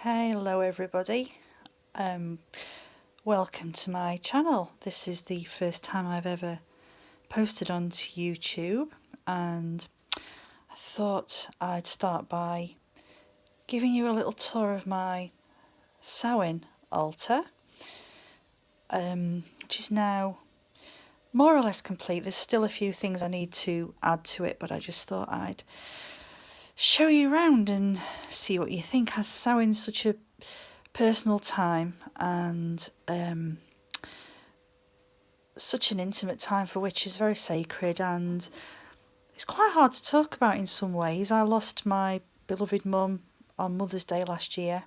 Hello everybody, welcome to my channel. This is the first time I've ever posted onto YouTube, and I thought I'd start by giving you a little tour of my Samhain altar, which is now more or less complete. There's still a few things I need to add to it, but I just thought I'd show you around and see what you think, as Samhain's such a personal time and such an intimate time for witches, very sacred, and it's quite hard to talk about in some ways. I lost my beloved mum on Mother's Day last year,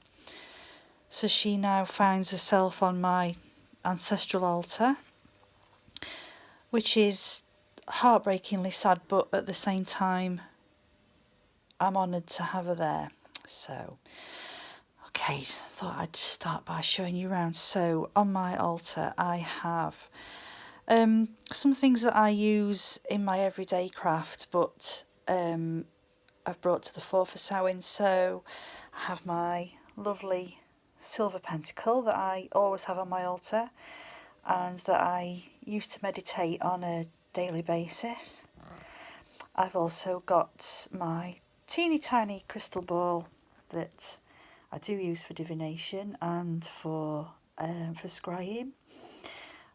so she now finds herself on my ancestral altar, which is heartbreakingly sad, but at the same time I'm honoured to have her there. So okay, thought I'd start by showing you around. So on my altar I have some things that I use in my everyday craft, but I've brought to the fore for Samhain. So I have my lovely silver pentacle that I always have on my altar and that I use to meditate on a daily basis. I've also got my teeny tiny crystal ball that I do use for divination and for scrying,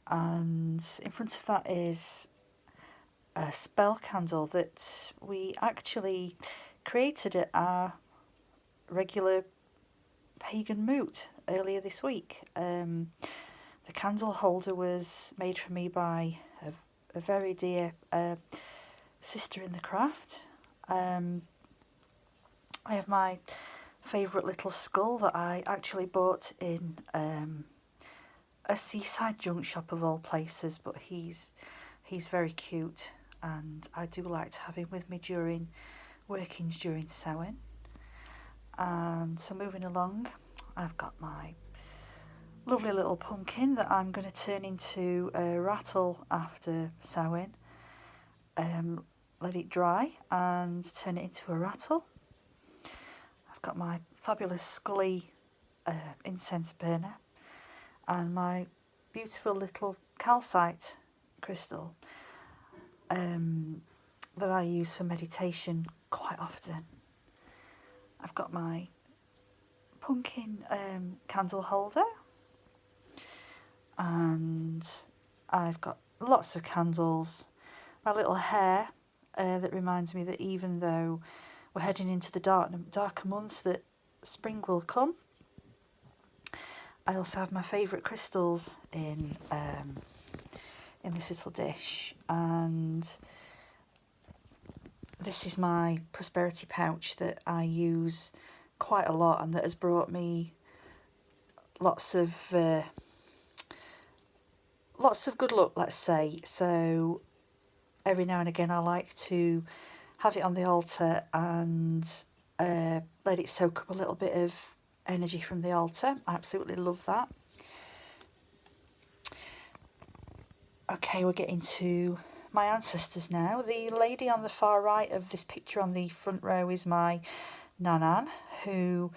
and in front of that is a spell candle that we actually created at our regular pagan moot earlier this week. The candle holder was made for me by a very dear sister in the craft. I have my favourite little skull that I actually bought in a seaside junk shop of all places, but he's very cute and I do like to have him with me during workings during Samhain. And so moving along, I've got my lovely little pumpkin that I'm going to turn into a rattle after Samhain. Let it dry and turn it into a rattle. I've got my fabulous Scully incense burner and my beautiful little calcite crystal that I use for meditation quite often. I've got my pumpkin candle holder, and I've got lots of candles. My little hare that reminds me that even though we're heading into the darker months, that spring will come. I also have my favourite crystals in this little dish, and this is my prosperity pouch that I use quite a lot and that has brought me lots of good luck, let's say. So every now and again I like to have it on the altar and let it soak up a little bit of energy from the altar. I absolutely love that. Okay, we're getting to my ancestors now. The lady on the far right of this picture on the front row is my Nan, who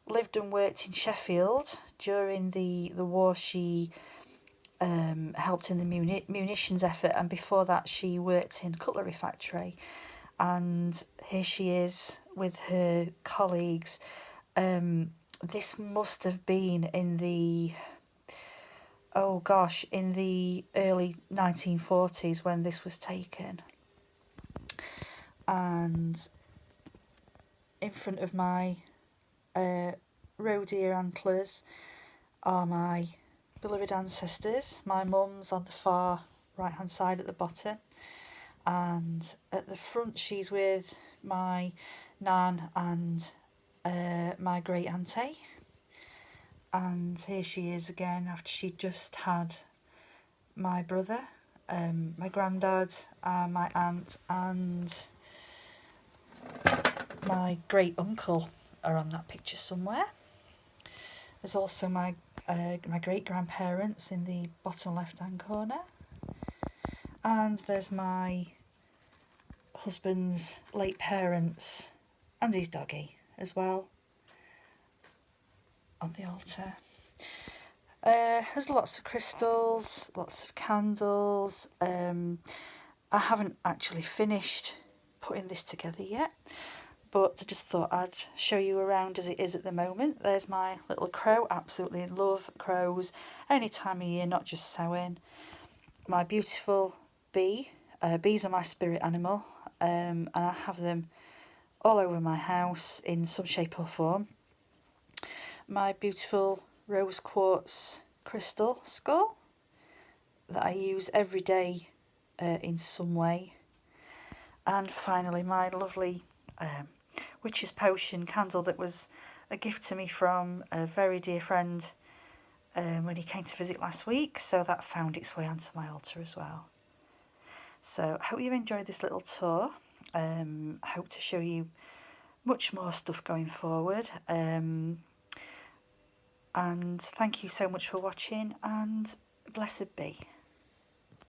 lived and worked in Sheffield during the war. She helped in the munitions effort, and before that she worked in a cutlery factory, and here she is with her colleagues. This must have been in the in the early 1940s when this was taken. And in front of my roe deer antlers are my beloved ancestors. My mum's on the far right hand side at the bottom, and at the front she's with my Nan and my great auntie. And here she is again after she'd just had my brother, my granddad, my aunt and my great uncle are on that picture somewhere. There's also my great grandparents in the bottom left hand corner, and there's my husband's late parents and his doggy as well. on the altar. There's lots of crystals, lots of candles. I haven't actually finished putting this together yet, but I just thought I'd show you around as it is at the moment. There's my little crow, absolutely love crows any time of year, not just Samhain. My beautiful bee, bees are my spirit animal, and I have them all over my house in some shape or form. My beautiful rose quartz crystal skull that I use every day in some way. And finally, my lovely witch's potion candle that was a gift to me from a very dear friend when he came to visit last week, so that found its way onto my altar as well. So I hope you've enjoyed this little tour. I hope to show you much more stuff going forward. And thank you so much for watching, and blessed be.